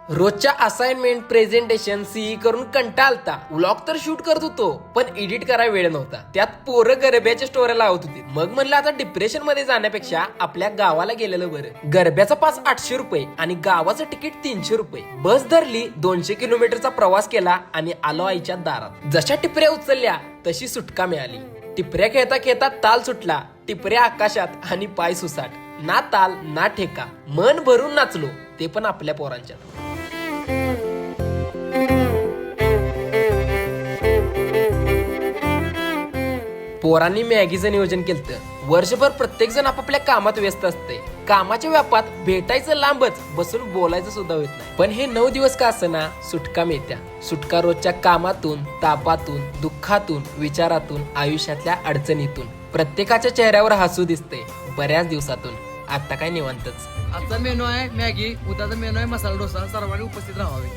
रोजच्या assignment presentation CE करून कंटाळता. Vlog तर शूट करत होतो पण एडिट करायला वेळ नव्हता. त्यात पोरं गरब्याच्या स्टोऱ्या लावत होती. मग म्हणलं आता डिप्रेशन मध्ये जाण्यापेक्षा आपल्या गावाला गेलेलं बरं. गरब्याचा पास 800 रुपये आणि गावाचं तिकीट 300 रुपये. बस धरली, 200 किलोमीटरचा प्रवास केला आणि आलो आईच्या दारात. जशा टिपऱ्या उचलल्या तशी सुटका मिळाली. टिपऱ्या खेळता खेळता ताल सुटला. टिपऱ्या आकाशात आणि पाय सुसाट. ना ताल ना ठेका. मन भरून नाचलो, ते पण आपल्या पोरांच्या. पोरांनी मॅगीचं नियोजन केलं. वर्षभर प्रत्येक जण आपापल्या कामात व्यस्त असते. कामाच्या व्यापात भेटायचं लांबच, बसून बोलायचं सुद्धा होत नाही. पण हे 9 दिवस का असना सुटका मिळत्या. सुटका रोजच्या कामातून, तापातून, दुःखातून, विचारातून, आयुष्यातल्या अडचणीतून. प्रत्येकाच्या चेहऱ्यावर हसू दिसते बऱ्याच दिवसातून. आता काय निवांतच. आजचा मेनू आहे मॅगी, उद्याचा मेनू आहे मसाला डोसा. सर्वांनी उपस्थित राहावे.